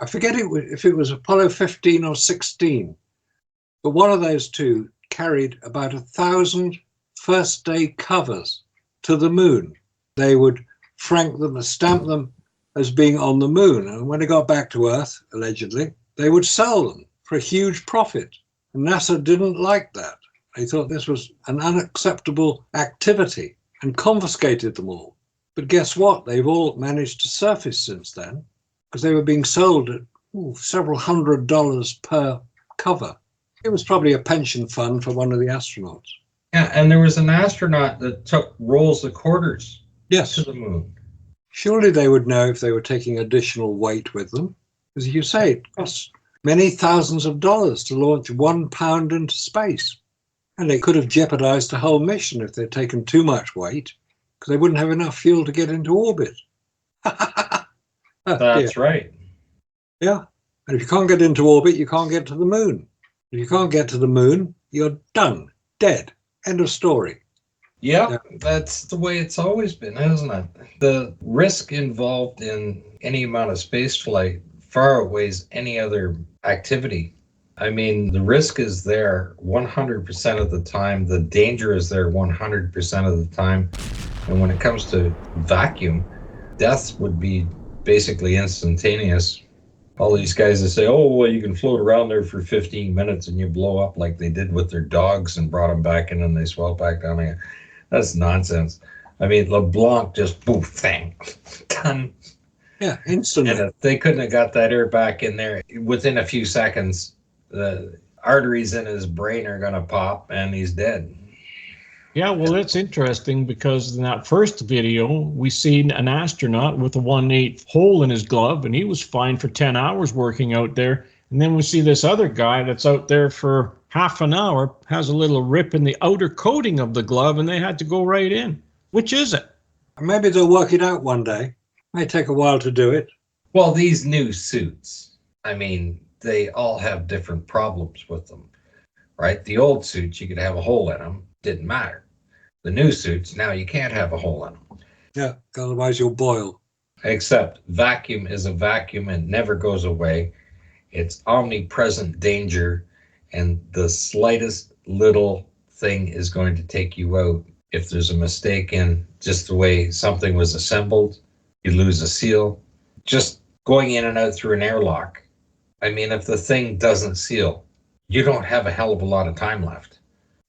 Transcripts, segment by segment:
I forget if it was Apollo 15 or 16, but one of those two carried about 1,000 first-day covers to the moon. They would frank them and stamp them as being on the moon. And when they got back to Earth, allegedly, they would sell them for a huge profit. And NASA didn't like that. They thought this was an unacceptable activity and confiscated them all. But guess what? They've all managed to surface since then, because they were being sold at several $100 per cover. It was probably a pension fund for one of the astronauts. Yeah, and there was an astronaut that took rolls of quarters to the moon. Surely they would know if they were taking additional weight with them. As you say, it costs many thousands of dollars to launch 1 pound into space. And they could have jeopardized the whole mission if they'd taken too much weight, because they wouldn't have enough fuel to get into orbit. That's right. Yeah. And if you can't get into orbit, you can't get to the moon. If you can't get to the moon, you're done, dead. End of story. Yeah, that's the way it's always been, isn't it? The risk involved in any amount of space flight far outweighs any other activity. I mean, the risk is there 100% of the time. The danger is there 100% of the time. And when it comes to vacuum, death would be basically instantaneous. All these guys that say, oh, well, you can float around there for 15 minutes and you blow up like they did with their dogs and brought them back in and they swell back down again. That's nonsense. I mean, LeBlanc just poof, bang, done. Yeah, instantly. And if they couldn't have got that air back in there within a few seconds, the arteries in his brain are going to pop and he's dead. Yeah, well, that's interesting because in that first video, we seen an astronaut with a 1/8 hole in his glove, and he was fine for 10 hours working out there. And then we see this other guy that's out there for half an hour, has a little rip in the outer coating of the glove, and they had to go right in. Which is it? Maybe they'll work it out one day. May take a while to do it. Well, these new suits, I mean, they all have different problems with them, right? The old suits, you could have a hole in them, didn't matter. The new suits, now you can't have a hole in them. Yeah, otherwise you'll boil. Except vacuum is a vacuum and never goes away. It's omnipresent danger, and the slightest little thing is going to take you out. If there's a mistake in just the way something was assembled, you lose a seal. Just going in and out through an airlock. I mean, if the thing doesn't seal, you don't have a hell of a lot of time left.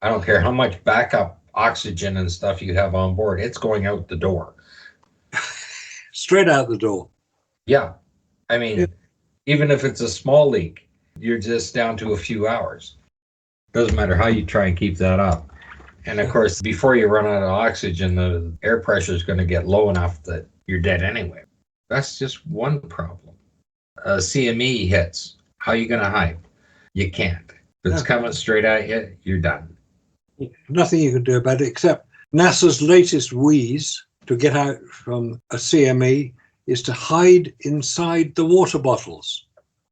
I don't care how much backup oxygen and stuff you have on board, it's going out the door. Straight out the door. Yeah. I mean, even if it's a small leak, you're just down to a few hours. Doesn't matter how you try and keep that up. And of course, before you run out of oxygen, the air pressure is going to get low enough that you're dead anyway. That's just one problem. CME hits. How are you going to hide? You can't. If it's coming straight at you, you're done. Nothing you can do about it, except NASA's latest wheeze to get out from a CME is to hide inside the water bottles.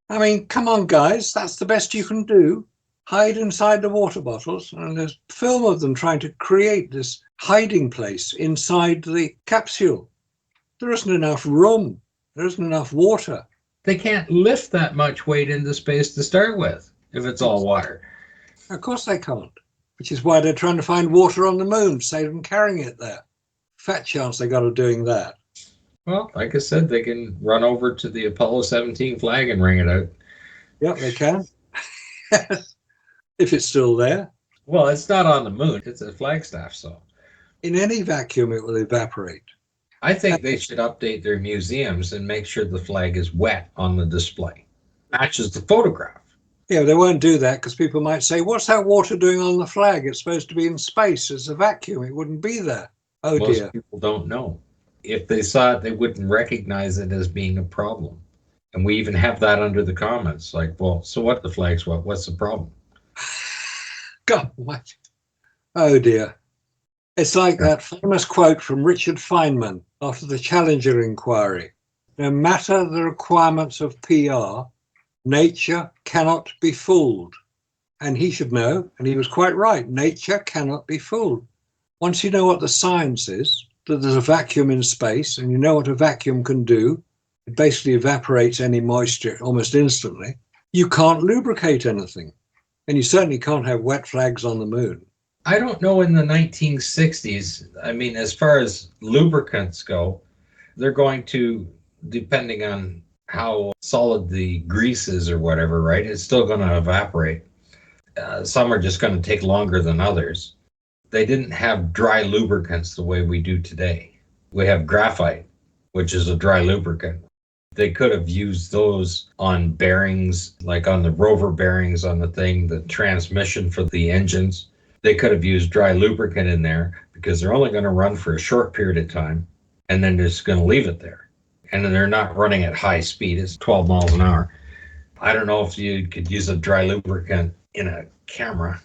I mean, come on, guys, that's the best you can do. Hide inside the water bottles. And there's film of them trying to create this hiding place inside the capsule. There isn't enough room. There isn't enough water. They can't lift that much weight into space to start with if it's all water. Of course they can't. Which is why they're trying to find water on the moon to save them carrying it there. Fat chance they got of doing that. Well, like I said, they can run over to the Apollo 17 flag and ring it out. Yep, they can. If it's still there. Well, it's not on the moon. It's a Flagstaff, so. In any vacuum, it will evaporate. I think they should update their museums and make sure the flag is wet on the display. Matches the photograph. Yeah, they won't do that because people might say, what's that water doing on the flag? It's supposed to be in space. It's a vacuum. It wouldn't be there. Oh, Most dear. people don't know. If they saw it, they wouldn't recognize it as being a problem. And we even have that under the comments. Like, well, so what, the flag's what? What's the problem? God, what? Oh, dear. It's like that famous quote from Richard Feynman after the Challenger inquiry. No matter the requirements of PR, nature cannot be fooled. And he should know, and he was quite right, nature cannot be fooled. Once you know what the science is, that there's a vacuum in space, and you know what a vacuum can do, It basically evaporates any moisture almost instantly. You can't lubricate anything. And you certainly can't have wet flags on the moon. I don't know in the 1960s, I mean, as far as lubricants go, they're going to, depending on how solid the grease is or whatever, right? It's still going to evaporate. Some are just going to take longer than others. They didn't have dry lubricants the way we do today. We have graphite, which is a dry lubricant. They could have used those on bearings, like on the rover bearings on the thing, the transmission for the engines. They could have used dry lubricant in there because they're only going to run for a short period of time and then they're just going to leave it there. And they're not running at high speed. It's 12 miles an hour. I don't know if you could use a dry lubricant in a camera.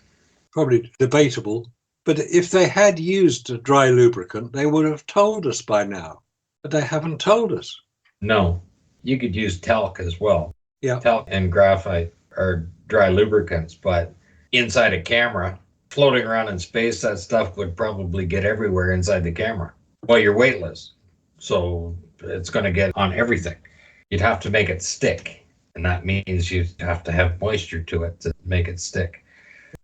Probably debatable. But if they had used a dry lubricant, they would have told us by now. But they haven't told us. No, you could use talc as well. Yeah. Talc and graphite are dry lubricants, but inside a camera, floating around in space, that stuff would probably get everywhere inside the camera. Well, you're weightless, so it's going to get on everything. You'd have to make it stick, and that means you have to have moisture to it to make it stick.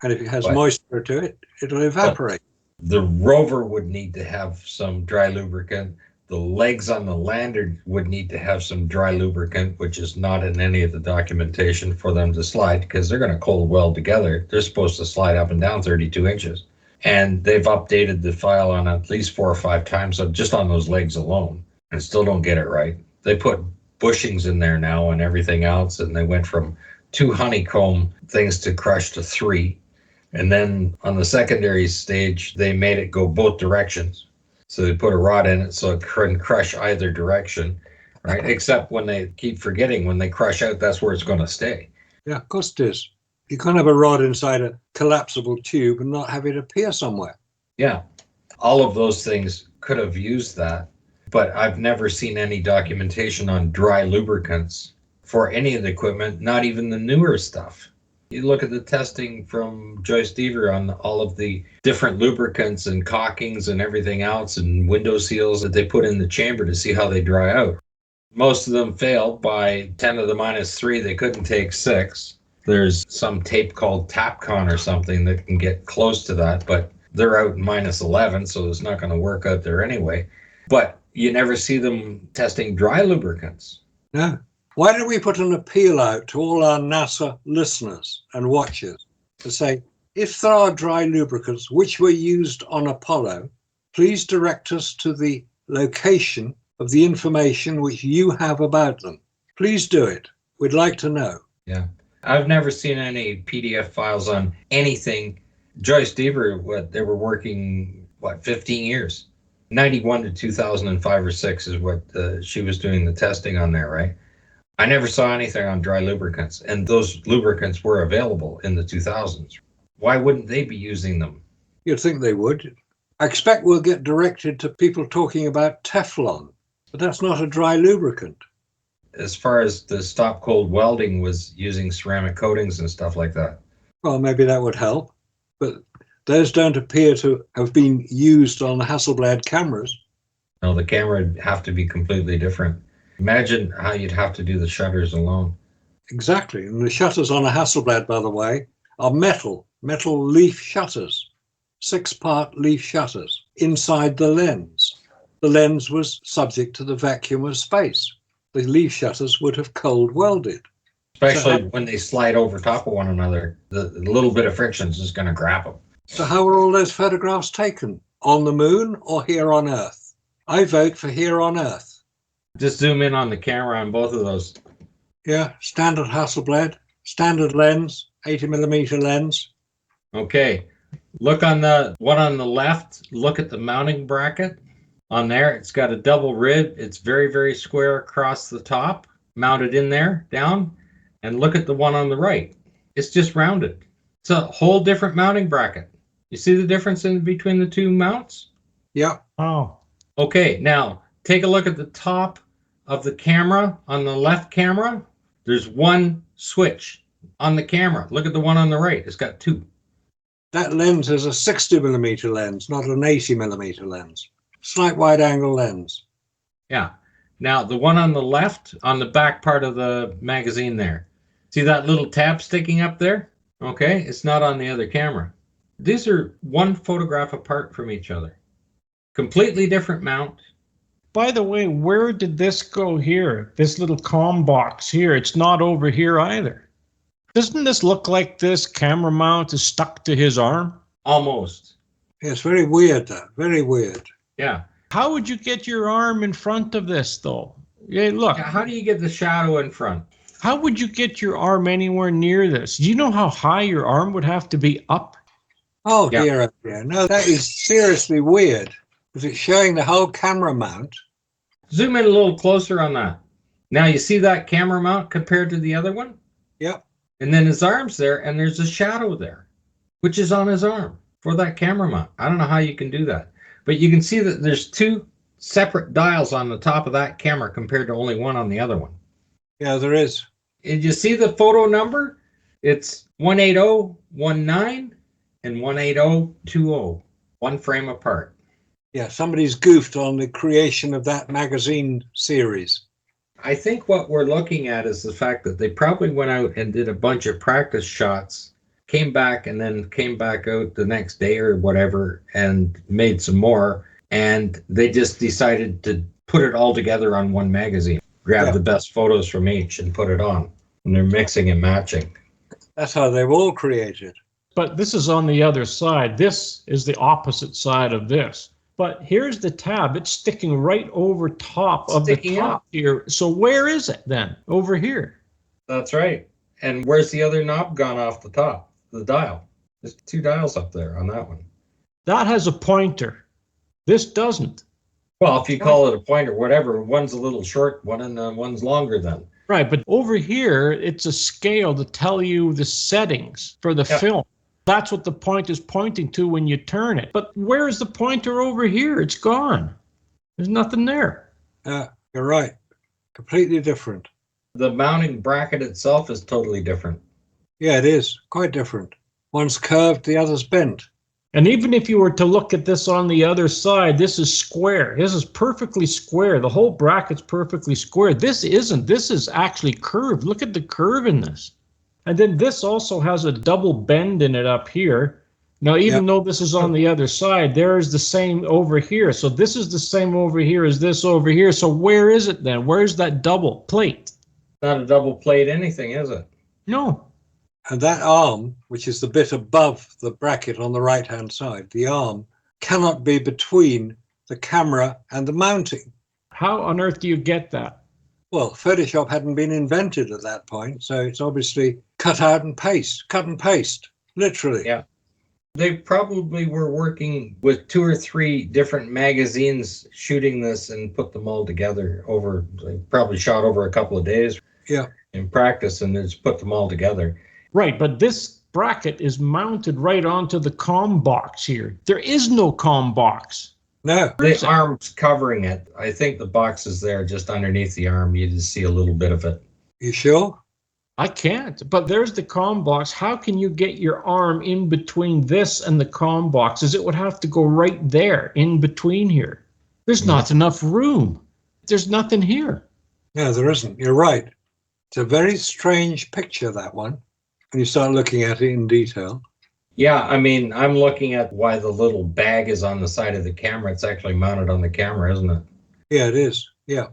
And if it has moisture to it, it'll evaporate. The rover would need to have some dry lubricant. The legs on the lander would need to have some dry lubricant, which is not in any of the documentation for them to slide because they're going to cold weld together. They're supposed to slide up and down 32 inches. And they've updated the file on at least 4 or 5 times just on those legs alone and still don't get it right. They put bushings in there now and everything else, and they went from 2 honeycomb things to crush to 3. And then on the secondary stage, they made it go both directions. So they put a rod in it so it couldn't crush either direction, right? Except when they keep forgetting, when they crush out, that's where it's going to stay. Yeah, of course it is. You can't have a rod inside a collapsible tube and not have it appear somewhere. Yeah, all of those things could have used that, but I've never seen any documentation on dry lubricants for any of the equipment, not even the newer stuff. You look at the testing from Joyce Deaver on all of the different lubricants and caulkings and everything else and window seals that they put in the chamber to see how they dry out. Most of them failed by 10 to the minus 3. They couldn't take 6. There's some tape called Tapcon or something that can get close to that, but they're out in minus 11, so it's not going to work out there anyway. But you never see them testing dry lubricants. No. Why don't we put an appeal out to all our NASA listeners and watchers to say, if there are dry lubricants which were used on Apollo, please direct us to the location of the information which you have about them. Please do it. We'd like to know. Yeah. I've never seen any PDF files on anything. Joyce Deaver, they were working, 15 years? 91 to 2005 or 6 is what she was doing the testing on there, right? I never saw anything on dry lubricants, and those lubricants were available in the 2000s. Why wouldn't they be using them? You'd think they would. I expect we'll get directed to people talking about Teflon, but that's not a dry lubricant. As far as the stop cold welding was using ceramic coatings and stuff like that. Well, maybe that would help, but those don't appear to have been used on the Hasselblad cameras. No, the camera would have to be completely different. Imagine how you'd have to do the shutters alone. Exactly. And the shutters on a Hasselblad, by the way, are metal leaf shutters, 6-part leaf shutters inside the lens. The lens was subject to the vacuum of space. The leaf shutters would have cold welded. Especially when they slide over top of one another, the little bit of friction is just going to grab them. So how were all those photographs taken? On the moon or here on Earth? I vote for here on Earth. Just zoom in on the camera on both of those. Yeah, standard Hasselblad, standard lens, 80mm lens. Okay, look on the one on the left, look at the mounting bracket. On there, it's got a double rib. It's very, very square across the top, mounted in there, down. And look at the one on the right. It's just rounded. It's a whole different mounting bracket. You see the difference in between the two mounts? Yeah. Oh. Okay, now take a look at the top of the camera on the left camera. There's one switch on the camera. Look at the one on the right. It's got 2. That lens is a 60mm lens, not an 80mm lens. Slight wide angle lens. Yeah. Now, the one on the left, on the back part of the magazine there, see that little tab sticking up there? Okay, it's not on the other camera. These are one photograph apart from each other. Completely different mount. By the way, where did this go here? This little comm box here, it's not over here either. Doesn't this look like this camera mount is stuck to his arm? Almost. Yeah, it's very weird, that. Very weird. Yeah. How would you get your arm in front of this, though? Yeah, look. How do you get the shadow in front? How would you get your arm anywhere near this? Do you know how high your arm would have to be up? Oh, dear, oh dear. No, that is seriously weird. Because it's showing the whole camera mount. Zoom in a little closer on that. Now, you see that camera mount compared to the other one? Yep. And then his arm's there, and there's a shadow there, which is on his arm for that camera mount. I don't know how you can do that. But you can see that there's two separate dials on the top of that camera compared to only one on the other one. Yeah, there is. Did you see the photo number? It's 18019 and 18020, one frame apart. Yeah, somebody's goofed on the creation of that magazine series. I think what we're looking at is the fact that they probably went out and did a bunch of practice shots, came back and then came back out the next day or whatever and made some more. And they just decided to put it all together on one magazine, grab the best photos from each and put it on. And they're mixing and matching. That's how they've all created. But this is on the other side. This is the opposite side of this. But here's the tab. It's sticking right over top of the top here. So where is it then? Over here. That's right. And where's the other knob gone off the top? The dial. There's two dials up there on that one. That has a pointer. This doesn't. Well, if you call it a pointer, whatever. One's a little short one and one's longer then. Right, but over here, it's a scale to tell you the settings for the film. That's what the point is pointing to when you turn it. But where is the pointer over here? It's gone. There's nothing there. You're right. Completely different. The mounting bracket itself is totally different. Yeah, it is. Quite different. One's curved, the other's bent. And even if you were to look at this on the other side, this is square. This is perfectly square. The whole bracket's perfectly square. This isn't. This is actually curved. Look at the curve in this. And then this also has a double bend in it up here. Now, even though this is on the other side, there's the same over here. So this is the same over here as this over here. So where is it then? Where's that double plate? Not a double plate anything, is it? No. And that arm, which is the bit above the bracket on the right-hand side, the arm cannot be between the camera and the mounting. How on earth do you get that? Well, Photoshop hadn't been invented at that point, so it's obviously cut and paste, literally. Yeah. They probably were working with 2 or 3 different magazines shooting this and put them all together over, they probably shot over a couple of days in practice and just put them all together. Right, but this bracket is mounted right onto the comm box here. There is no comm box. No. The arm's covering it. I think the box is there just underneath the arm. You just see a little bit of it. You sure? I can't, but there's the comm box. How can you get your arm in between this and the comm boxes? It would have to go right there, in between here. There's not enough room. There's nothing here. No, there isn't. You're right. It's a very strange picture, that one, when you start looking at it in detail. Yeah, I mean, I'm looking at why the little bag is on the side of the camera. It's actually mounted on the camera, isn't it? Yeah, it is. Yeah.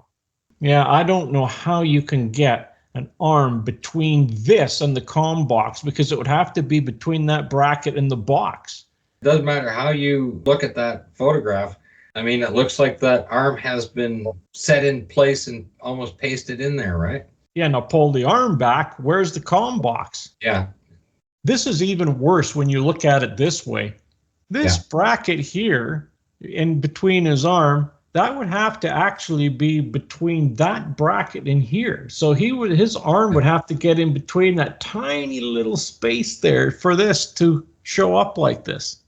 Yeah, I don't know how you can get an arm between this and the comm box, because it would have to be between that bracket and the box. Doesn't matter how you look at that photograph. I mean, it looks like that arm has been set in place and almost pasted in there, right? Yeah, now pull the arm back. Where's the comm box? Yeah. This is even worse when you look at it this way. This bracket here in between his arm, that would have to actually be between that bracket and here. So his arm would have to get in between that tiny little space there for this to show up like this.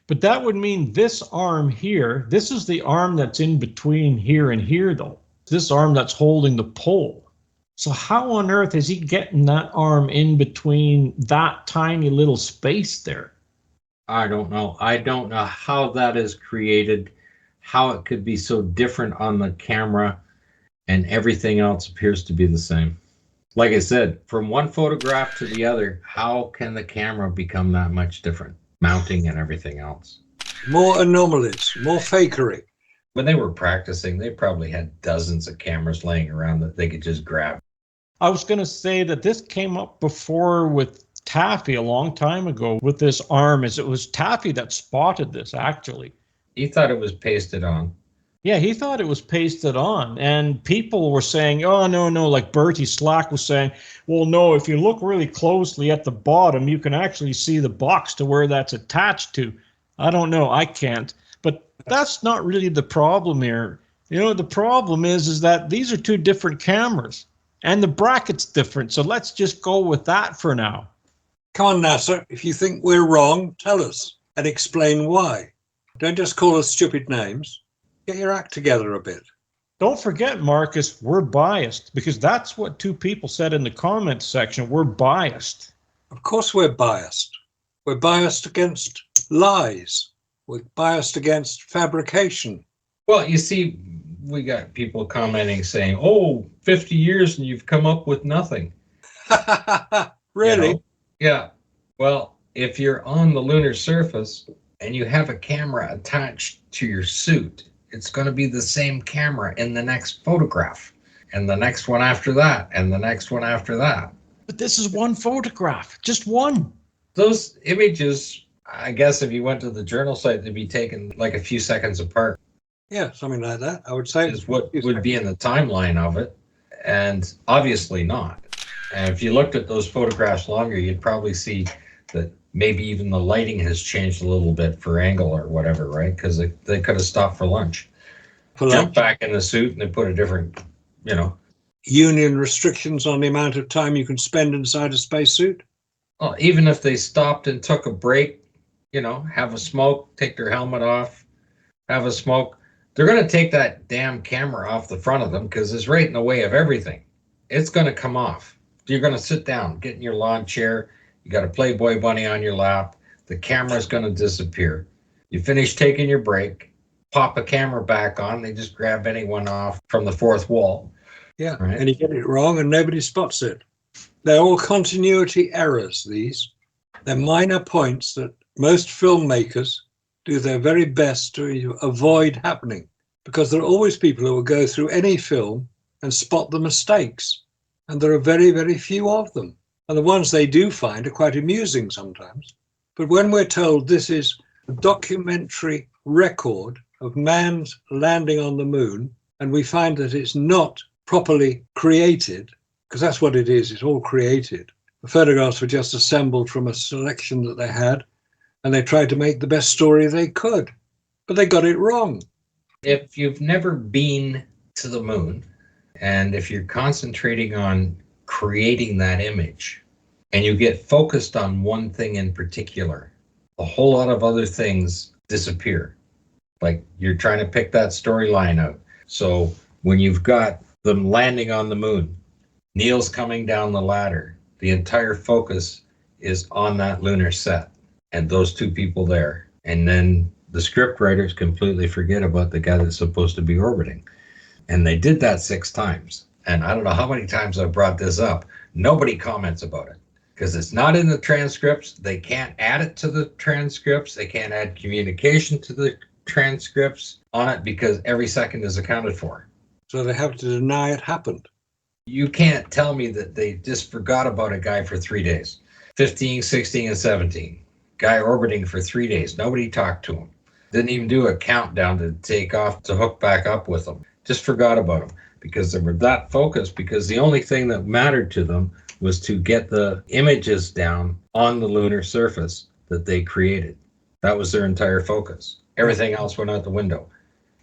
But that would mean this arm here, this is the arm that's in between here and here though. This arm that's holding the pole. So how on earth is he getting that arm in between that tiny little space there? I don't know. I don't know how that is created, how it could be so different on the camera. and everything else appears to be the same. Like I said, from one photograph to the other, how can the camera become that much different? Mounting and everything else. More anomalies, more fakery. When they were practicing, they probably had dozens of cameras laying around that they could just grab. I was going to say that this came up before with Taffy a long time ago with this arm. It was Taffy that spotted this, actually. He thought it was pasted on. Yeah, he thought it was pasted on, and people were saying, oh, no, like Bertie Slack was saying, well, no, if you look really closely at the bottom, you can actually see the box to where that's attached to. I don't know, I can't. But that's not really the problem here. You know, the problem is that these are two different cameras, and the bracket's different, so let's just go with that for now. Come on, NASA, if you think we're wrong, tell us and explain why. Don't just call us stupid names. Get your act together a bit. Don't forget, Marcus, we're biased, because that's what two people said in the comments section. We're biased. Of course we're biased. We're biased against lies. We're biased against fabrication. Well, you see, we got people commenting saying, oh, 50 years and you've come up with nothing. Really? You know? Yeah. Well, if you're on the lunar surface and you have a camera attached to your suit, it's going to be the same camera in the next photograph, and the next one after that, and the next one after that. But this is one photograph, just one. Those images, I guess if you went to the journal site, they'd be taken like a few seconds apart. Yeah, something like that, I would say. Is what would be in the timeline of it, and obviously not. And if you looked at those photographs longer, you'd probably see that maybe even the lighting has changed a little bit for angle or whatever, right? Because they could have stopped for lunch. Jumped back in the suit and they put a different, Union restrictions on the amount of time you can spend inside a spacesuit. Well, even if they stopped and took a break, have a smoke, take their helmet off, have a smoke, they're going to take that damn camera off the front of them because it's right in the way of everything. It's going to come off. You're going to sit down, get in your lawn chair. You got a Playboy bunny on your lap. The camera's going to disappear. You finish taking your break, pop a camera back on. They just grab anyone off from the fourth wall. Yeah, right? And you get it wrong and nobody spots it. They're all continuity errors, these. They're minor points that most filmmakers do their very best to avoid happening, because there are always people who will go through any film and spot the mistakes. And there are very, very few of them. And the ones they do find are quite amusing sometimes. But when we're told this is a documentary record of man's landing on the moon, and we find that it's not properly created, because that's what it is, it's all created. The photographs were just assembled from a selection that they had, and they tried to make the best story they could, but they got it wrong. If you've never been to the moon, and if you're concentrating on creating that image, and you get focused on one thing in particular, a whole lot of other things disappear. Like you're trying to pick that storyline out. So when you've got them landing on the moon, Neil's coming down the ladder, the entire focus is on that lunar set and those two people there. And then the script writers completely forget about the guy that's supposed to be orbiting. And they did that 6 times. And I don't know how many times I've brought this up. Nobody comments about it because it's not in the transcripts. They can't add it to the transcripts. They can't add communication to the transcripts on it because every second is accounted for. So they have to deny it happened. You can't tell me that they just forgot about a guy for 3 days. 15, 16, and 17. Guy orbiting for 3 days. Nobody talked to him. Didn't even do a countdown to take off to hook back up with them. Just forgot about him because they were that focused, because the only thing that mattered to them was to get the images down on the lunar surface that they created. That was their entire focus. Everything else went out the window.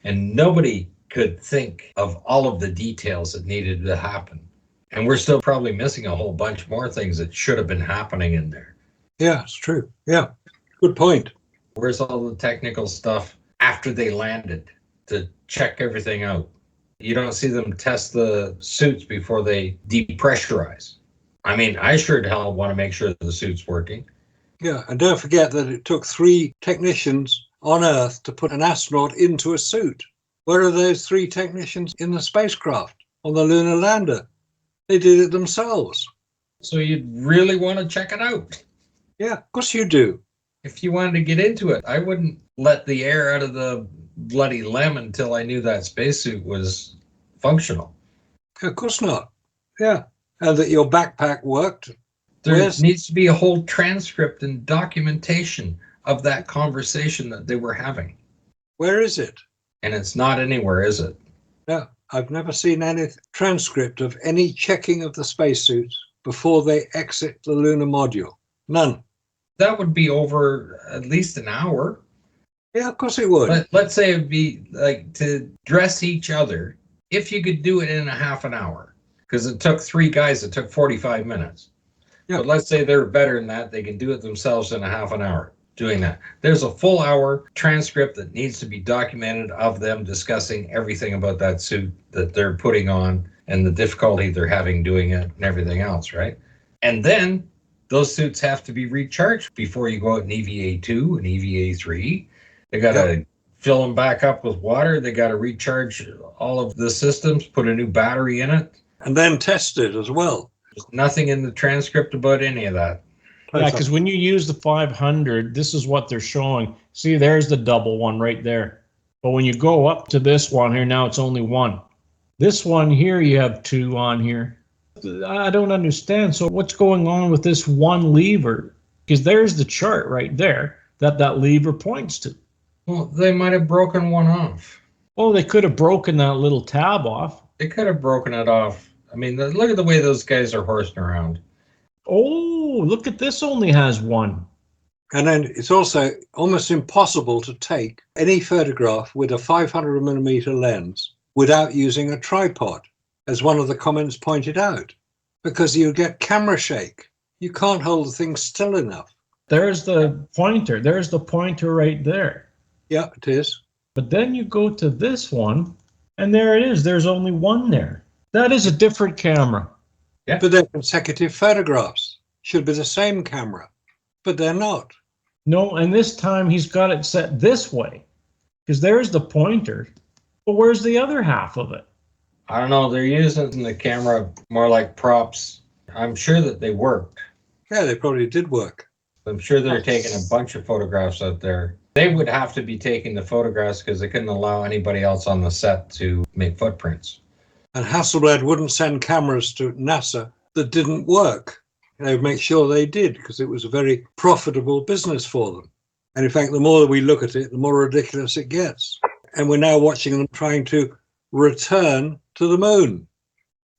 And nobody could think of all of the details that needed to happen. And we're still probably missing a whole bunch more things that should have been happening in there. Yeah, it's true. Yeah, good point. Where's all the technical stuff after they landed to check everything out? You don't see them test the suits before they depressurize. I mean, I sure the hell want to make sure that the suit's working. Yeah, and don't forget that it took 3 technicians on Earth to put an astronaut into a suit. Where are those 3 technicians in the spacecraft? on the lunar lander. They did it themselves. So you'd really want to check it out. Yeah, of course you do. If you wanted to get into it, I wouldn't let the air out of the bloody lemon until I knew that spacesuit was functional. Of course not. Yeah. And that your backpack worked. There needs to be a whole transcript and documentation of that conversation that they were having. Where is it? And it's not anywhere, is it? No, I've never seen any transcript of any checking of the spacesuits before they exit the lunar module. None. That would be over at least an hour. Yeah, of course it would. Let's say it'd be like to dress each other, if you could do it in a half an hour, because it took 3 guys, it took 45 minutes. Yeah. But let's say they're better than that, they can do it themselves in a half an hour doing that. There's a full hour transcript that needs to be documented of them discussing everything about that suit that they're putting on and the difficulty they're having doing it and everything else, right? And then those suits have to be recharged before you go out in EVA2 and EVA3. They got to fill them back up with water. They got to recharge all of the systems, put a new battery in it. And then test it as well. There's nothing in the transcript about any of that. Yeah, because when you use the 500, this is what they're showing. See, there's the double one right there. But when you go up to this one here, now it's only 1. This one here, you have 2 on here. I don't understand. So what's going on with this one lever? Because there's the chart right there that lever points to. Well, they might have broken one off. Oh, they could have broken that little tab off. They could have broken it off. I mean, look at the way those guys are horsing around. Oh, look at this, only has 1. And then it's also almost impossible to take any photograph with a 500mm lens without using a tripod, as one of the comments pointed out, because you get camera shake. You can't hold the thing still enough. There's the pointer. There's the pointer right there. Yeah, it is. But then you go to this one, and there it is. There's only 1 there. That is a different camera. Yeah. But they're consecutive photographs. Should be the same camera, but they're not. No, and this time he's got it set this way, because there's the pointer. But where's the other half of it? I don't know. They're using the camera more like props. I'm sure that they worked. Yeah, they probably did work. I'm sure they're taking a bunch of photographs out there. They would have to be taking the photographs because they couldn't allow anybody else on the set to make footprints. And Hasselblad wouldn't send cameras to NASA that didn't work. They would make sure they did, because it was a very profitable business for them. And in fact, the more we look at it, the more ridiculous it gets. And we're now watching them trying to return to the moon.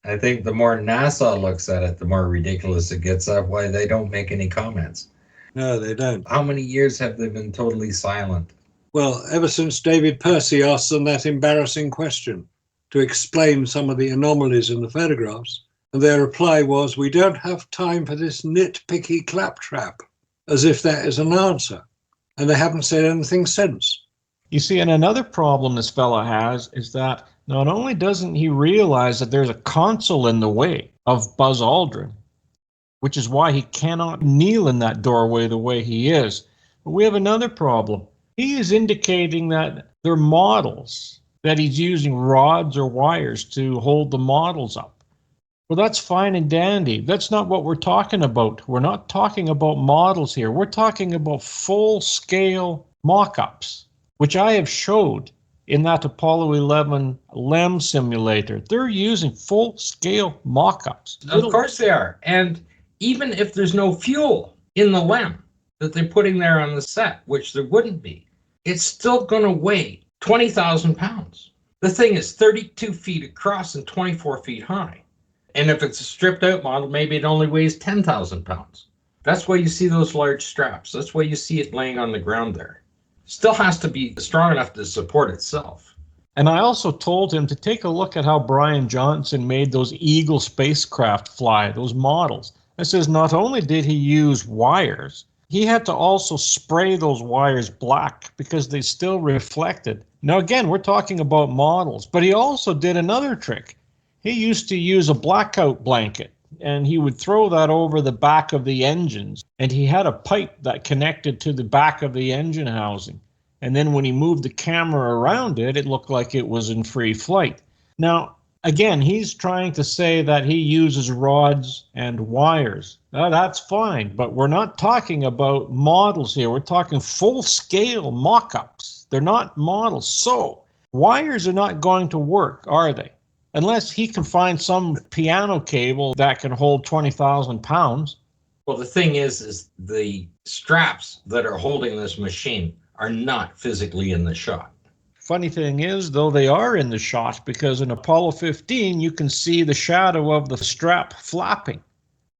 I think the more NASA looks at it, the more ridiculous it gets. That's why they don't make any comments. No, they don't. How many years have they been totally silent? Well, ever since David Percy asked them that embarrassing question to explain some of the anomalies in the photographs, and their reply was, "We don't have time for this nitpicky claptrap," as if that is an answer. And they haven't said anything since. You see, and another problem this fella has is that not only doesn't he realize that there's a console in the way of Buzz Aldrin, which is why he cannot kneel in that doorway the way he is, but we have another problem. He is indicating that they're models, that he's using rods or wires to hold the models up. Well, that's fine and dandy. That's not what we're talking about. We're not talking about models here. We're talking about full-scale mock-ups, which I have showed in that Apollo 11 LEM simulator. They're using full-scale mock-ups. Of course they are. And even if there's no fuel in the LEM that they're putting there on the set, which there wouldn't be, it's still going to weigh 20,000 pounds. The thing is 32 feet across and 24 feet high. And if it's a stripped out model, maybe it only weighs 10,000 pounds. That's why you see those large straps. That's why you see it laying on the ground there. Still has to be strong enough to support itself. And I also told him to take a look at how Brian Johnson made those Eagle spacecraft fly, those models. I says not only did he use wires, he had to also spray those wires black because they still reflected. Now again, we're talking about models, but he also did another trick. He used to use a blackout blanket, and he would throw that over the back of the engines, and he had a pipe that connected to the back of the engine housing. And then when he moved the camera around it, it looked like it was in free flight. Now, Again, he's trying to say that he uses rods and wires. Now, that's fine, but we're not talking about models here. We're talking full-scale mock-ups. They're not models. So wires are not going to work, are they? Unless he can find some piano cable that can hold 20,000 pounds. Well, the thing is the straps that are holding this machine are not physically in the shot. Funny thing is, though, they are in the shot, because in Apollo 15, you can see the shadow of the strap flapping.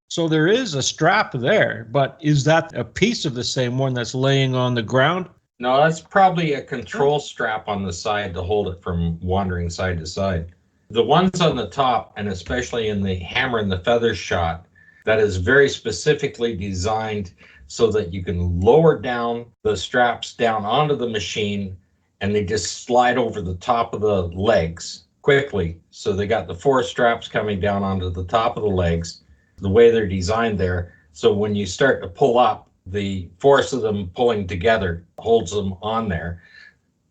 So there is a strap there, but is that a piece of the same one that's laying on the ground? No, that's probably a control strap on the side to hold it from wandering side to side. The ones on the top, and especially in the hammer and the feather shot, that is very specifically designed so that you can lower down the straps down onto the machine, and they just slide over the top of the legs quickly. So they got the 4 straps coming down onto the top of the legs, the way they're designed there. So when you start to pull up, the force of them pulling together holds them on there.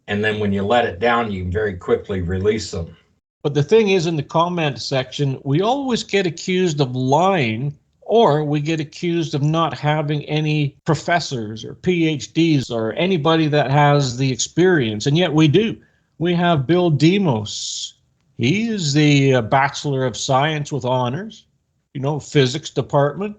And then when you let it down, you can very quickly release them. But the thing is, in the comment section, we always get accused of lying, or we get accused of not having any professors or PhDs or anybody that has the experience. And yet we do. We have Bill Demos. He is the Bachelor of Science with honors, physics department.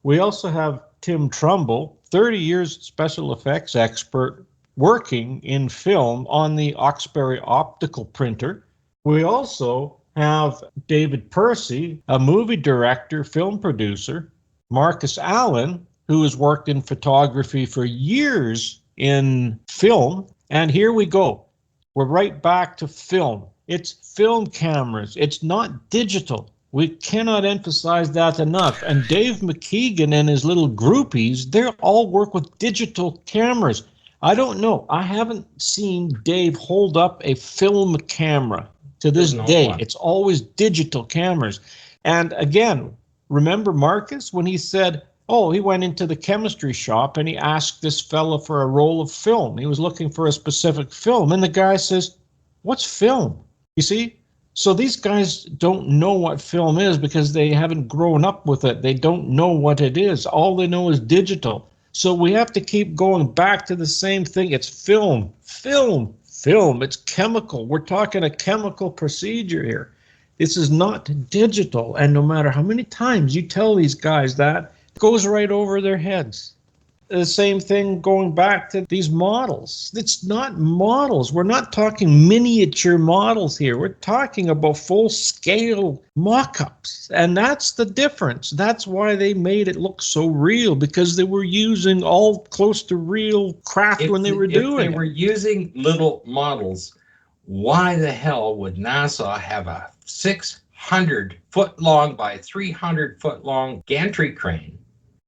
We also have Tim Trumbull, 30 years special effects expert, working in film on the Oxbury optical printer. We also have David Percy, a movie director, film producer. Marcus Allen, who has worked in photography for years in film. And here we go. We're right back to film. It's film cameras. It's not digital. We cannot emphasize that enough. And Dave McKeegan and his little groupies, they all work with digital cameras. I don't know. I haven't seen Dave hold up a film camera to this day. It's always digital cameras. And again, remember Marcus when he said, he went into the chemistry shop and he asked this fella for a roll of film. He was looking for a specific film. And the guy says, "What's film?" You see? So these guys don't know what film is because they haven't grown up with it. They don't know what it is. All they know is digital. So we have to keep going back to the same thing. It's film. It's chemical. We're talking a chemical procedure here. This is not digital. And no matter how many times you tell these guys that, it goes right over their heads. The same thing going back to these models. It's not models. We're not talking miniature models here. We're talking about full-scale mock-ups. And that's the difference. That's why they made it look so real, because they were using all close to real craft when they were doing it. If they were using little models, why the hell would NASA have a 600-foot-long by 300-foot-long gantry crane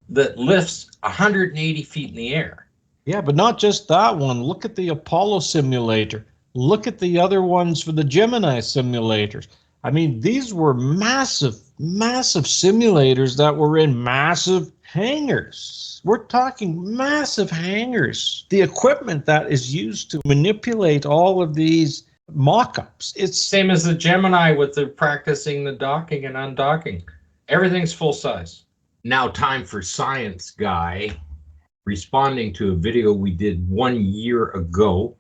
that lifts 180 feet in the air? Yeah, but not just that one. Look at the Apollo simulator. Look at the other ones for the Gemini simulators. I mean, these were massive simulators that were in massive hangars. We're talking massive hangars. The equipment that is used to manipulate all of these mock-ups. It's same as the Gemini with the practicing the docking and undocking. Everything's full size. Now time for Science Guy, responding to a video we did 1 year ago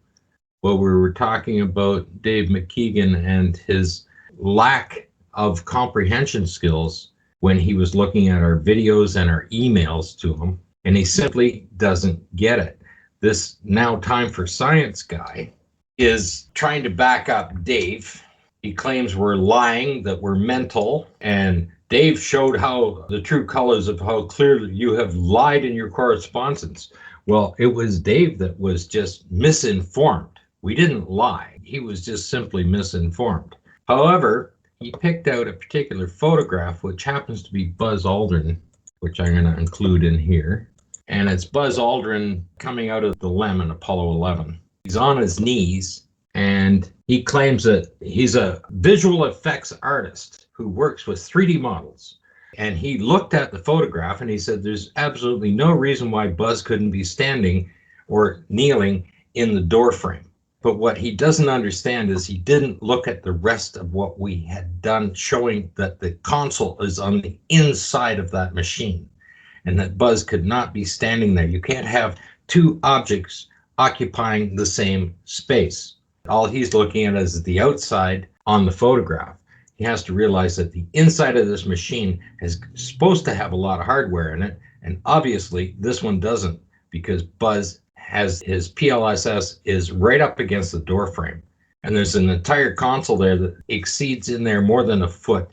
where we were talking about Dave McKeegan and his lack of comprehension skills when he was looking at our videos and our emails to him, and he simply doesn't get it. This Now Time for Science Guy is trying to back up Dave. He claims we're lying, that we're mental, and Dave showed how the true colors of how clearly you have lied in your correspondence. Well, it was Dave that was just misinformed. We didn't lie. He was just simply misinformed. However, he picked out a particular photograph, which happens to be Buzz Aldrin, which I'm going to include in here. And it's Buzz Aldrin coming out of the LEM in Apollo 11. He's on his knees, and he claims that he's a visual effects artist who works with 3D models. And he looked at the photograph and he said there's absolutely no reason why Buzz couldn't be standing or kneeling in the door frame. But what he doesn't understand is he didn't look at the rest of what we had done, showing that the console is on the inside of that machine and that Buzz could not be standing there. You can't have two objects occupying the same space. All he's looking at is the outside on the photograph. He has to realize that the inside of this machine is supposed to have a lot of hardware in it, and obviously this one doesn't, because Buzz has his PLSS is right up against the door frame, and there's an entire console there that exceeds in there more than a foot,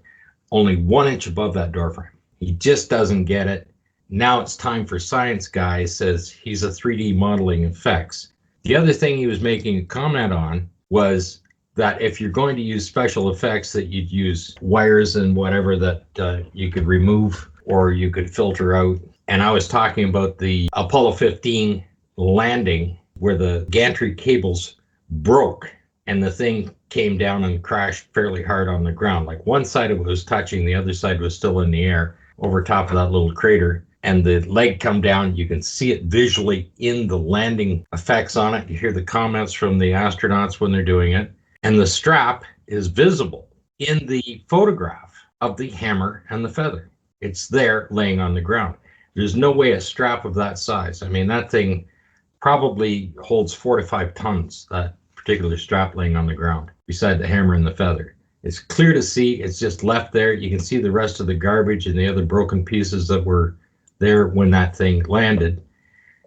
only 1 inch above that door frame. He just doesn't get it. Now it's time for science guy, says he's a 3D modeling effects. The other thing he was making a comment on was that if you're going to use special effects, that you'd use wires and whatever that you could remove or you could filter out. And I was talking about the Apollo 15 landing where the gantry cables broke and the thing came down and crashed fairly hard on the ground. Like one side of it was touching, the other side was still in the air over top of that little crater. And the leg come down, you can see it visually in the landing effects on it. You hear the comments from the astronauts when they're doing it. And the strap is visible in the photograph of the hammer and the feather. It's there laying on the ground. There's no way a strap of that size. I mean, that thing probably holds 4 to 5 tons, that particular strap laying on the ground beside the hammer and the feather. It's clear to see. It's just left there. You can see the rest of the garbage and the other broken pieces that were there when that thing landed.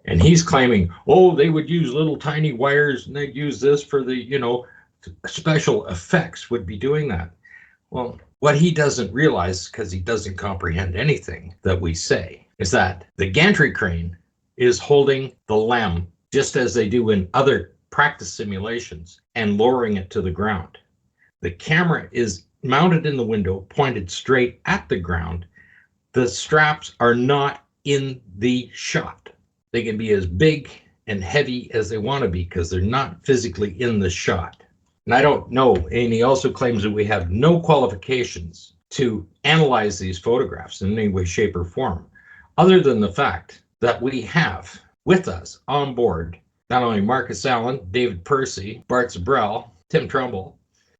And he's claiming, oh, they would use little tiny wires and they'd use this for the, special effects would be doing that. Well, what he doesn't realize, because he doesn't comprehend anything that we say, is that the gantry crane is holding the LEM just as they do in other practice simulations and lowering it to the ground. The camera is mounted in the window, pointed straight at the ground. The straps are not in the shot. They can be as big and heavy as they want to be because they're not physically in the shot. And I don't know, and he also claims that we have no qualifications to analyze these photographs in any way, shape, or form, other than the fact that we have with us on board not only Marcus Allen, David Percy, Bart Zabrell, Tim Trumbull,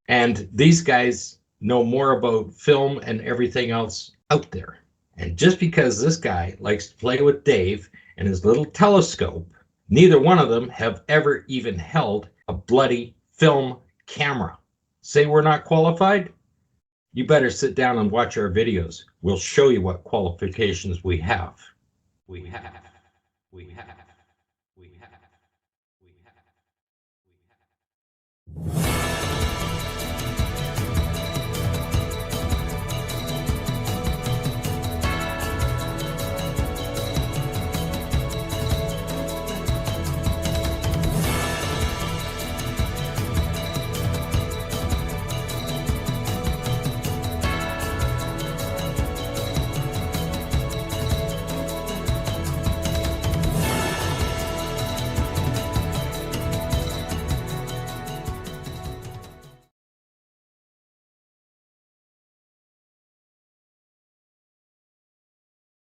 and these guys know more about film and everything else out there. And just because this guy likes to play with Dave and his little telescope, neither one of them have ever even held a bloody film camera. Say we're not qualified? You better sit down and watch our videos. We'll show you what qualifications we have. We have.